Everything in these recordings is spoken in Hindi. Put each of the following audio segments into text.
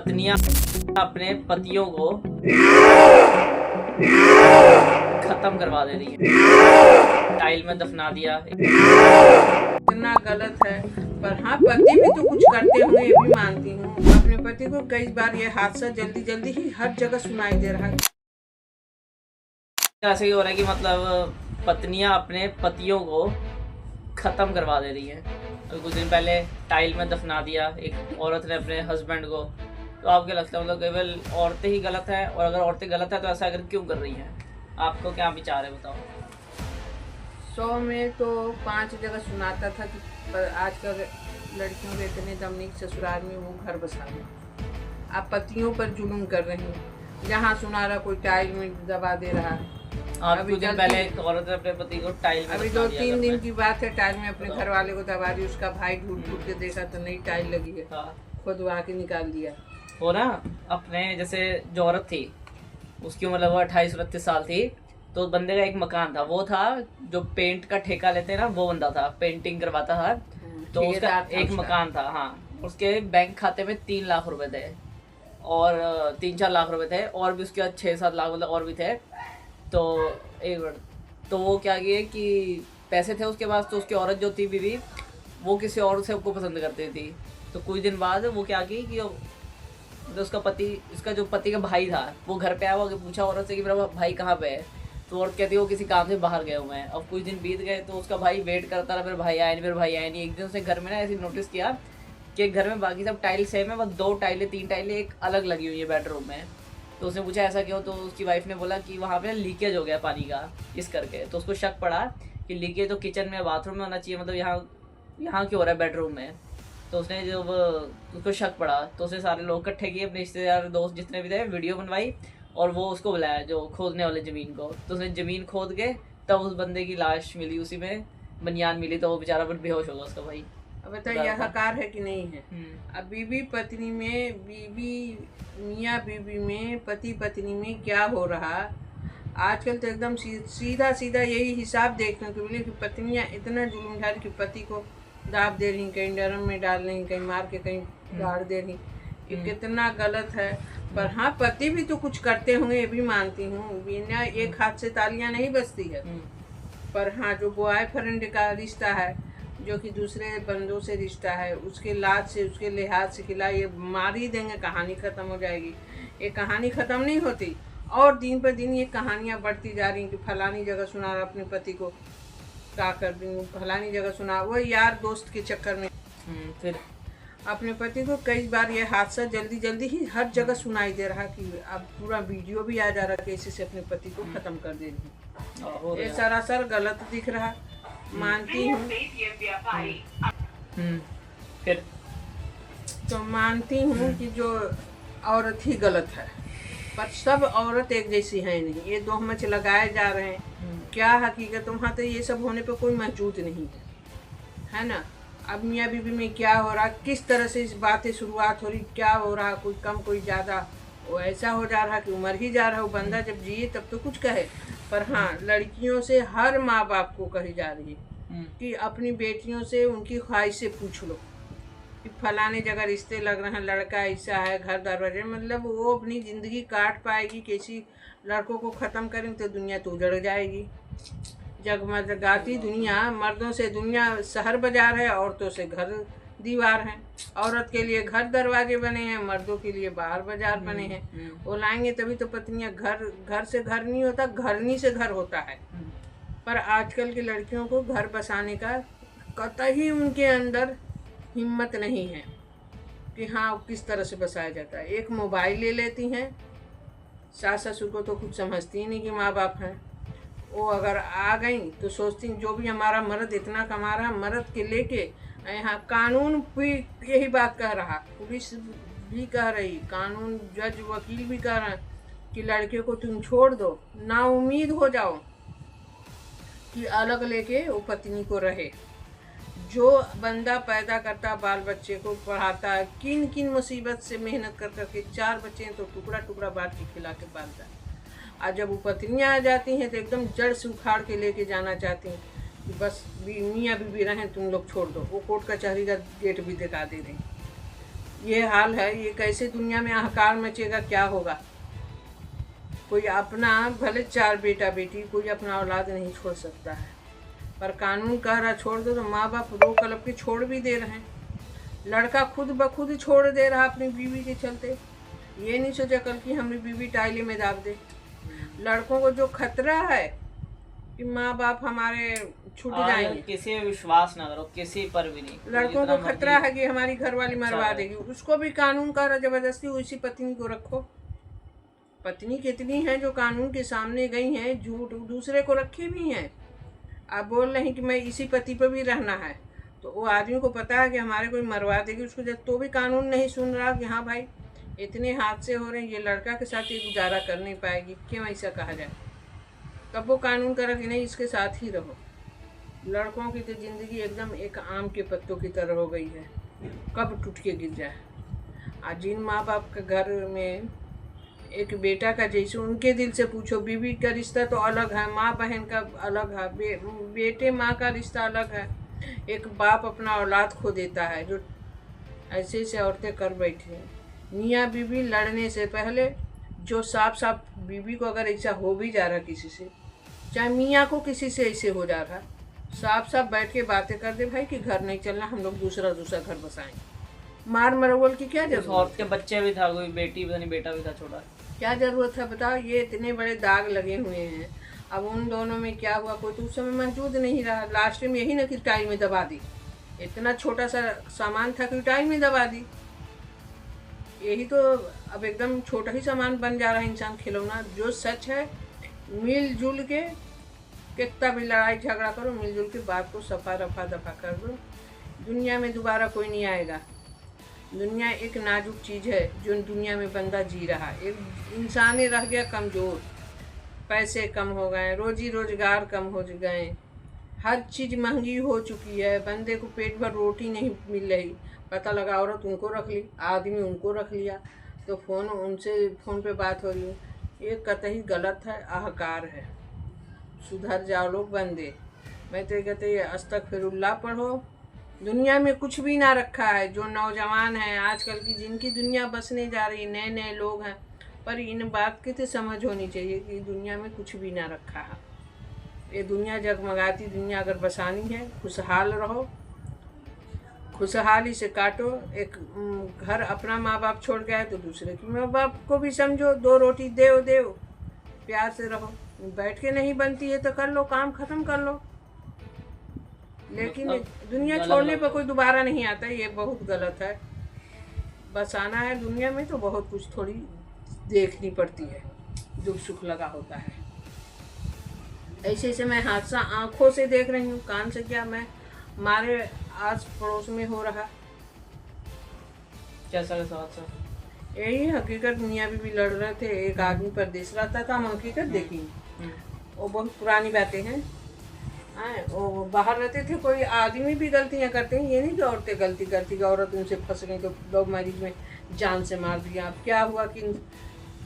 पत्नियां अपने पतियों को खत्म करवा दे रही है, टाइल में दफना दिया। इतना गलत है। पर हाँ, पति भी तो कुछ करते होंगे, ये भी मानती हूँ। अपने पति को कई बार ये हादसा जल्दी जल्दी ही हर जगह सुनाई दे रहा है। ऐसे ही हो रहा है कि मतलब पत्नियां अपने पतियों को खत्म करवा दे रही हैं। अभी कुछ दिन पहले टाइल में दफना दिया एक औरत ने अपने हस्बैंड को। तो आपको क्या लगता है, मतलब केवल औरतें ही गलत हैं? और अगर औरतें गलत हैं तो ऐसा अगर क्यों कर रही हैं? आपको क्या विचार है, बताओ। 100 में तो 5 जगह सुनाता था कि आजकल लड़कियों के इतने दम नहीं, ससुराल में वो घर बसा रहे। आप पतियों पर जुल्म कर रहे हैं। जहाँ सुना रहा कोई टाइल में दबा दे रहा है। अभी कुछ दिन पहले एक औरत ने अपने पति को टाइल में अभी दफना 2-3 दिया दिन की बात है, टाइल में अपने घर वाले को दबा दी। उसका भाई ढूंढ ढूंढ के देखा तो नई टाइल लगी है, हाँ। खुदवा के निकाल दिया। वो ना अपने जैसे जो औरत थी उसकी उम्र लगभग 28-29 साल थी। तो उस बंदे का एक मकान था, वो था जो पेंट का ठेका लेते हैं ना, वो बंदा था, पेंटिंग करवाता था। तो उसका एक मकान था। हाँ, उसके बैंक खाते में 3 लाख रुपए थे और 3-4 लाख रुपए थे, और भी उसके बाद 6-7 लाख मतलब और भी थे। तो एक मिनट, तो वो क्या किए कि पैसे थे उसके पास, तो उसकी औरत जो थी बीवी, वो किसी और से को पसंद करती थी। तो कुछ दिन बाद वो क्या की कि मतलब उसका पति, इसका जो पति का भाई था, वो घर पे आया, वो पूछा औरत से कि मेरा भाई कहाँ पे है। तो औरत कहती है वो किसी काम से बाहर गए हुए हैं। अब कुछ दिन बीत गए तो उसका भाई वेट करता रहा, मेरे भाई आए नहीं, मेरे भाई आए नहीं। एक दिन उसने घर में ना ऐसे नोटिस किया कि घर में बाकी सब टाइल सेम है, बस 2 टाइलें 3 टाइलें एक अलग लगी हुई है बेडरूम में। तो उसने पूछा ऐसा क्यों? तो उसकी वाइफ ने बोला कि वहाँ पे लीकेज हो गया पानी का, इस करके। तो उसको शक पड़ा कि लीकेज तो किचन में, बाथरूम में होना चाहिए, मतलब यहाँ यहाँ क्यों हो रहा है बेडरूम में। तो उसने जब उसको शक पड़ा तो उसने सारे लोग इकट्ठे किए, अपने रिश्तेदार दोस्त जितने भी थे, वीडियो बनवाई और वो उसको बुलाया जो खोदने वाले ज़मीन को। तो उसने ज़मीन खोद के तब उस बंदे की लाश मिली, उसी में बनियान मिली। तो वो बेचारा फिर बेहोश होगा उसका भाई। अब बताइए यह हकार है कि नहीं है? अब बीवी पत्नी में, मियाँ बीवी में, पति पत्नी में क्या हो रहा। आजकल तो एकदम सीधा सीधा यही हिसाब देखने को मिले कि पत्नियां इतना जुल्मझार कि पति को दाब दे रही, कहीं ड्रम में डाल रही, कहीं मार के कहीं गाड़ दे रही। ये कितना गलत है। पर हाँ, पति भी तो कुछ करते होंगे, ये भी मानती हूँ। बिना एक हाथ से तालियां नहीं बजती है। पर हाँ, जो बॉयफ्रेंड का रिश्ता है, जो कि दूसरे बंदों से रिश्ता है, उसके लाज से, उसके लिहाज से खिला ये मार ही देंगे, कहानी ख़त्म हो जाएगी। ये कहानी ख़त्म नहीं होती, और दिन पर दिन ये कहानियाँ बढ़ती जा रही हैं कि फलानी जगह सुना रहा अपने पति को क्या कर दूँ, फलानी जगह सुना, वो यार दोस्त के चक्कर में फिर अपने पति को कई बार ये हादसा जल्दी जल्दी ही हर जगह सुनाई दे रहा कि अब पूरा वीडियो भी आ जा रहा कैसे से अपने पति को ख़त्म कर दे रही। ये सरासर गलत दिख रहा, मानती हूँ। फिर तो मानती हूँ कि जो औरत ही गलत है, पर सब औरत एक जैसी है नहीं। ये दो मच लगाए जा रहे हैं, क्या हकीकत वहाँ तो ये सब होने पे कोई मौजूद नहीं है ना। अब मियाँ बीवी में क्या हो रहा, किस तरह से इस बातें शुरुआत हो रही, क्या हो रहा, कोई कम कोई ज़्यादा, वो ऐसा हो जा रहा कि उमर ही जा रहा। वो बंदा जब जिए तब तो कुछ कहे, पर हाँ, लड़कियों से हर माँ बाप को कही जा रही है कि अपनी बेटियों से उनकी ख्वाहिशें पूछ लो कि फलाने जगह रिश्ते लग रहे हैं, लड़का ऐसा है, घर दरवाजे, मतलब वो अपनी ज़िंदगी काट पाएगी कैसी। लड़कों को ख़त्म करेंगे तो दुनिया तो उजड़ जाएगी। जगमगाती दुनिया, मर्दों से दुनिया शहर बाजार है, औरतों से घर दीवार हैं। औरत के लिए घर दरवाजे बने हैं, मर्दों के लिए बाहर बाजार बने हैं। वो लाएंगे तभी तो पत्नियां, घर से घर नहीं होता, घरनी से घर होता है। पर आजकल की लड़कियों को घर बसाने का कतई उनके अंदर हिम्मत नहीं है कि हाँ किस तरह से बसाया जाता है। एक मोबाइल ले लेती हैं, सास ससुर को तो कुछ समझती ही नहीं कि माँ बाप हैं। वो अगर आ गई तो सोचती जो भी हमारा मर्द इतना कमा रहा, मर्द के लेके यहाँ कानून भी यही बात कह रहा, पुलिस भी कह रही, कानून, जज, वकील भी कह रहे हैं कि लड़के को तुम छोड़ दो, ना उम्मीद हो जाओ कि अलग लेके वो पत्नी को रहे। जो बंदा पैदा करता, बाल बच्चे को पढ़ाता है, किन किन मुसीबत से मेहनत कर करके 4 बच्चे हैं तो टुकड़ा टुकड़ा बांट के खिला के पालता है। और जब वो पत्नियाँ आ जाती हैं तो एकदम जड़ से उखाड़ के लेके जाना चाहती हैं कि बस मियाँ बीवी रहें, तुम लोग छोड़ दो। वो कोर्ट कचहरी का गेट भी दिखा दे रही। ये हाल है, ये कैसे दुनिया में हाहाकार मचेगा, क्या होगा। कोई अपना भले 4 बेटा बेटी, कोई अपना औलाद नहीं छोड़ सकता है, पर कानून कह रहा छोड़ दो तो माँ बाप रो कलप के छोड़ भी दे रहे हैं। लड़का खुद ब खुद छोड़ दे रहा अपनी बीवी के चलते, ये नहीं सोचा कल की हमारी बीवी टाइली में दाब दे। लड़कों को जो खतरा है कि माँ बाप हमारे छूट जाएंगे, किसी पे विश्वास ना करो, किसी पर भी नहीं। लड़कों को खतरा है कि हमारी घरवाली मरवा देगी, उसको भी कानून का जबरदस्ती उसी पत्नी को रखो। पत्नी कितनी है जो कानून के सामने गई हैं, झूठ दूसरे को रखी भी हैं। आप बोल रहे हैं कि मैं इसी पति पर भी रहना है, तो वो आदमी को पता है कि हमारे कोई मरवा देगी, उसको जब तो भी कानून नहीं सुन रहा कि हाँ भाई इतने हादसे हो रहे हैं, ये लड़का के साथ ये गुजारा कर नहीं पाएगी, क्यों ऐसा कहा जाए। तब वो कानून करा कि नहीं इसके साथ ही रहो। लड़कों की तो ज़िंदगी एकदम एक आम के पत्तों की तरह हो गई है, कब टूट के गिर जाए। आज जिन माँ बाप के घर में एक बेटा का जैसे, उनके दिल से पूछो, बीवी का रिश्ता तो अलग है, माँ बहन का अलग है, बेटे माँ का रिश्ता अलग है। एक बाप अपना औलाद खो देता है, जो ऐसे ऐसे औरतें कर बैठी हैं। मियाँ बीवी लड़ने से पहले जो साफ साफ बीवी को अगर ऐसा हो भी जा रहा किसी से, चाहे मियाँ को किसी से ऐसे हो जा रहा, साफ साफ बैठ के बातें कर दे भाई कि घर नहीं चलना, हम लोग दूसरा घर बसाएंगे। मार मरवल की क्या जरूरत। औरत के बच्चे भी था, कोई बेटी भी नहीं, बेटा भी था छोटा, क्या जरूरत है बताओ। ये इतने बड़े दाग लगे हुए हैं, अब उन दोनों में क्या हुआ, कोई तो उस समय मौजूद नहीं रहा। लास्ट में यही ना कि टाई में दबा दी, इतना छोटा सा सामान था कि टाई में दबा दी। यही तो अब एकदम छोटा ही सामान बन जा रहा है इंसान, खिलौना। जो सच है, मिलजुल के कितना भी लड़ाई झगड़ा करो, मिलजुल के बात को सफा रफा दफा कर दो। दुनिया में दोबारा कोई नहीं आएगा। दुनिया एक नाजुक चीज़ है, जो दुनिया में बंदा जी रहा है। एक इंसान ही रह गया कमज़ोर, पैसे कम हो गए, रोजी रोजगार कम हो गए, हर चीज़ महंगी हो चुकी है, बंदे को पेट भर रोटी नहीं मिल रही। पता लगा औरत उनको रख ली, आदमी उनको रख लिया, तो उनसे फ़ोन पे बात हो रही है। ये कतई गलत है, अहंकार है। सुधर जाओ लोग बंदे। मैं तो कहते अस्तगफिरुल्लाह पढ़ो। दुनिया में कुछ भी ना रखा है। जो नौजवान हैं आजकल की, जिनकी दुनिया बसने जा रही, नए नए लोग हैं, पर इन बात की तो समझ होनी चाहिए कि दुनिया में कुछ भी ना रखा है। ये दुनिया जगमगाती दुनिया अगर बसानी है, खुशहाल रहो, खुशहाली से काटो। एक घर अपना माँ बाप छोड़ गया तो दूसरे की माँ बाप को भी समझो, 2 रोटी देव प्यार से रहो। बैठ के नहीं बनती है तो कर लो, काम खत्म कर लो। लेकिन दुनिया छोड़ने पर कोई दोबारा नहीं आता, ये बहुत गलत है। बस आना है दुनिया में तो बहुत कुछ थोड़ी देखनी पड़ती है, दुख सुख लगा होता है। ऐसे ऐसे मैं हादसा आंखों से देख रही हूँ, कान से क्या, मैं हमारे आस पड़ोस में हो रहा। कैसा हादसा? यही हकीकत, मियाँ बीवी लड़ रहे थे, एक आदमी परदेश रहता था, हम हकीकत देखी। वो बहुत पुरानी बातें हैं। वो बाहर रहते थे, कोई आदमी भी गलतियाँ करते हैं, ये नहीं कि औरतें गलती करती कि औरत उनसे फंस गई तो लव मैरिज में जान से मार दिया। अब क्या हुआ कि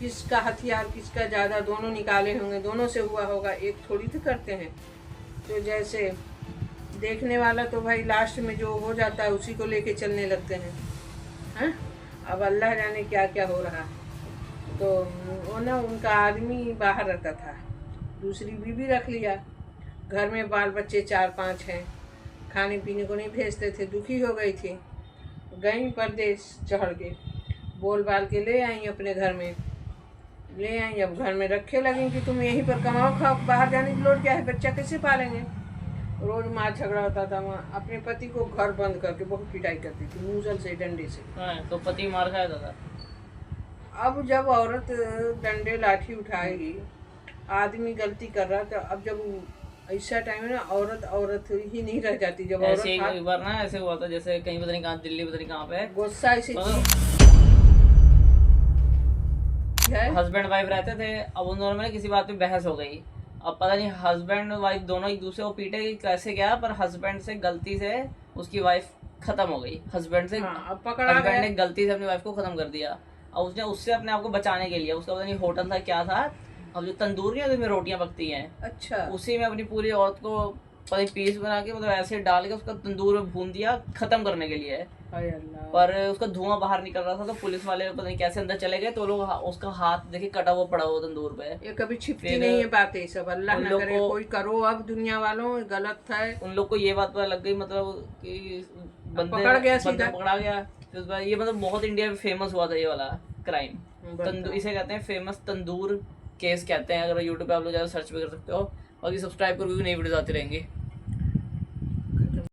किसका हथियार किसका ज़्यादा, दोनों निकाले होंगे, दोनों से हुआ होगा, एक थोड़ी तो करते हैं। तो जैसे देखने वाला तो भाई लास्ट में जो हो जाता है उसी को लेके चलने लगते हैं। अब अल्लाह जाने क्या क्या हो रहा। तो वो ना, उनका आदमी बाहर रहता था, दूसरी बीवी रख लिया, घर में बाल बच्चे 4-5 हैं, खाने पीने को नहीं भेजते थे, दुखी हो गई थी, गई परदेश चढ़ के, बोल बाल के ले आई अपने घर में, ले आई। अब घर में रखे लगी कि तुम यहीं पर कमाओ खाओ, बाहर जाने की लोड़ क्या है, बच्चा कैसे पालेंगे। रोज माँ झगड़ा होता था वहाँ, अपने पति को घर बंद करके बहुत पिटाई करती थी, मूसल से, डंडे से। तो पति मार खाया था। अब जब औरत डंडे लाठी उठाएगी, आदमी गलती कर रहा, तो अब जब ऐसा टाइम है ना, औरत ही नहीं रह जाती। जब औरत एक बार ना ऐसे हुआ था, जैसे कहीं पता नहीं कहाँ, दिल्ली पता नहीं कहाँ पे, गुस्सा ऐसी हस्बैंड वाइफ रहते थे। अब उन दोनों में किसी बात पे बहस हो गई। अब पता नहीं हस्बैंड वाइफ दोनों एक दूसरे को पीटे कैसे गया, पर हस्बैंड से गलती से उसकी वाइफ खत्म हो गई। हस्बैंड ने गलती से अपनी वाइफ को खत्म कर दिया। अब उसने उससे अपने आप को बचाने के लिए, उसका पता नहीं होटल था क्या था, अब जो तंदूर नहीं उसमें रोटियां पकती हैं, अच्छा, उसी में अपनी पूरी औरत को पता नहीं पीस बना के, मतलब ऐसे डाल के उसका तंदूर में भून दिया खत्म करने के लिए। हाय अल्लाह। पर उसका धुआं बाहर निकल रहा था, तो पुलिस वाले पता नहीं कैसे अंदर चले गए, तो लोग उसका हाथ देखे कटा हुआ पड़ा हुआ तंदूर पे। ये कभी छिपती फिर नहीं है बातें ये सब, अल्लाह उन ना लोग करे को- कोई करो अब दुनिया वालों, गलत है। उन लोग को ये बात पता लग गई, मतलब कि पकड़ गया बंदा सीधा। पकड़ा गया। फिर उसके बाद ये मतलब बहुत इंडिया में फेमस हुआ था ये वाला क्राइम। बताओ। इसे कहते हैं फेमस तंदूर केस कहते हैं। अगर यूट्यूब पे आप लोग ज़्यादा सर्च भी कर सकते हो। बाकी सब्सक्राइब करो क्योंकि नई वीडियोस आती रहेंगी।